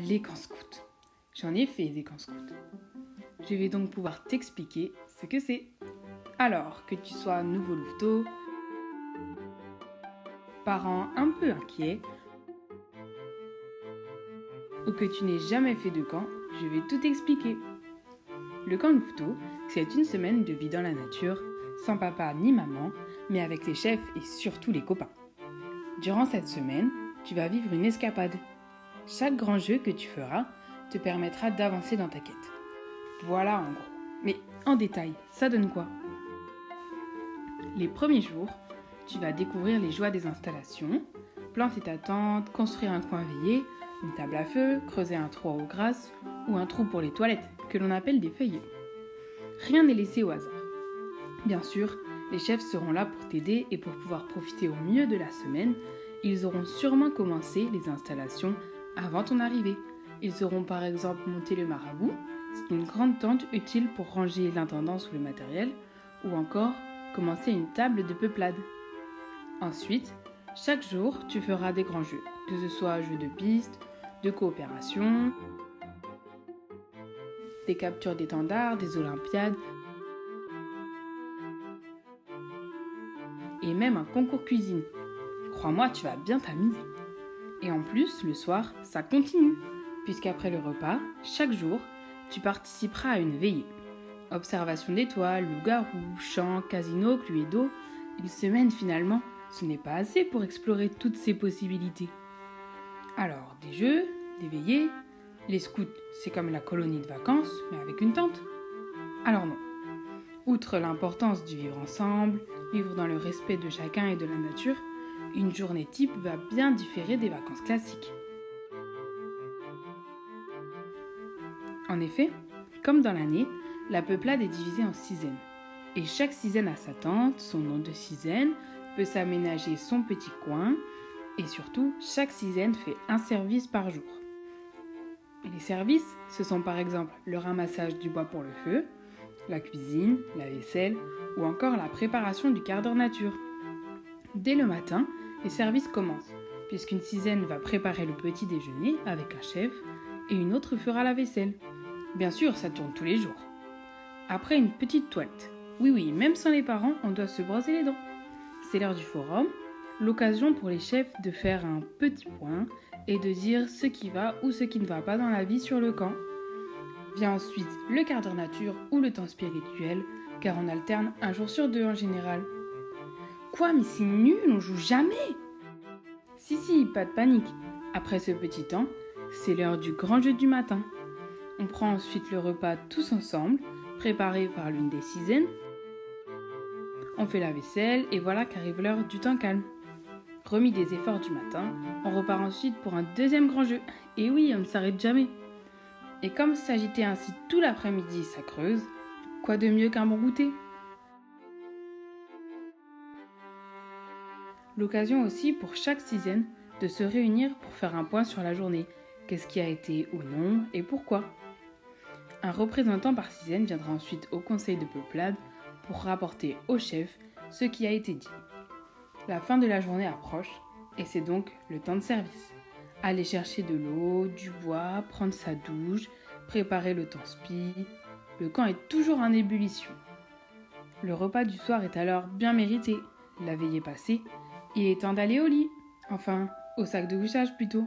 les camps scouts. J'en ai fait des camps scouts. Je vais donc pouvoir t'expliquer ce que c'est. Alors, que tu sois nouveau louveteau, parent un peu inquiet, ou que tu n'aies jamais fait de camp, je vais tout expliquer. Le camp louveteau, c'est une semaine de vie dans la nature, sans papa ni maman, mais avec les chefs et surtout les copains. Durant cette semaine, tu vas vivre une escapade. Chaque grand jeu que tu feras te permettra d'avancer dans ta quête. Voilà en gros. Mais en détail, ça donne quoi? Les premiers jours, tu vas découvrir les joies des installations, planter ta tente, construire un coin veillé, une table à feu, creuser un trou aux grasses ou un trou pour les toilettes que l'on appelle des feuillets. Rien n'est laissé au hasard. Bien sûr, les chefs seront là pour t'aider et pour pouvoir profiter au mieux de la semaine, ils auront sûrement commencé les installations avant ton arrivée. Ils auront par exemple monté le marabout, c'est une grande tente utile pour ranger l'intendance ou le matériel, ou encore commencer une table de peuplade. Ensuite, chaque jour, tu feras des grands jeux, que ce soit jeux de piste, de coopération, des captures d'étendards, des olympiades, et même un concours cuisine. Crois-moi, tu vas bien t'amuser. Et en plus, le soir, ça continue, puisqu'après le repas, chaque jour, tu participeras à une veillée. Observation d'étoiles, loup-garou, chant, casino, cluedo. Une semaine finalement, ce n'est pas assez pour explorer toutes ces possibilités. Alors, des jeux, des veillées, les scouts, c'est comme la colonie de vacances, mais avec une tente. Alors non. Outre l'importance du vivre ensemble, vivre dans le respect de chacun et de la nature, une journée type va bien différer des vacances classiques. En effet, comme dans l'année, la peuplade est divisée en sizaines. Et chaque sizaine a sa tente, son nom de sizaine, peut s'aménager son petit coin, et surtout, chaque sizaine fait un service par jour. Et les services, ce sont par exemple le ramassage du bois pour le feu, la cuisine, la vaisselle, ou encore la préparation du quart d'heure nature. Dès le matin, les services commencent, puisqu'une sizaine va préparer le petit déjeuner avec un chef, et une autre fera la vaisselle. Bien sûr, ça tourne tous les jours. Après, une petite toilette. Oui, même sans les parents, on doit se brosser les dents. C'est l'heure du forum, l'occasion pour les chefs de faire un petit point et de dire ce qui va ou ce qui ne va pas dans la vie sur le camp. Vient ensuite le quart d'heure nature ou le temps spirituel, car on alterne un jour sur deux en général. Quoi, mais c'est nul, on joue jamais! Si, pas de panique. Après ce petit temps, c'est l'heure du grand jeu du matin. On prend ensuite le repas tous ensemble, préparé par l'une des sizaines. On fait la vaisselle et voilà qu'arrive l'heure du temps calme. Remis des efforts du matin, on repart ensuite pour un deuxième grand jeu. Et oui, on ne s'arrête jamais. Et comme s'agiter ainsi tout l'après-midi, ça creuse, quoi de mieux qu'un bon goûter? L'occasion aussi pour chaque sizaine de se réunir pour faire un point sur la journée. Qu'est-ce qui a été ou non et pourquoi? Un représentant par sizaine viendra ensuite au conseil de peuplade pour rapporter au chef ce qui a été dit. La fin de la journée approche et c'est donc le temps de service. Aller chercher de l'eau, du bois, prendre sa douche, préparer le temps spi. Le camp est toujours en ébullition. Le repas du soir est alors bien mérité. La veillée passée, il est temps d'aller au lit. Enfin, au sac de couchage plutôt.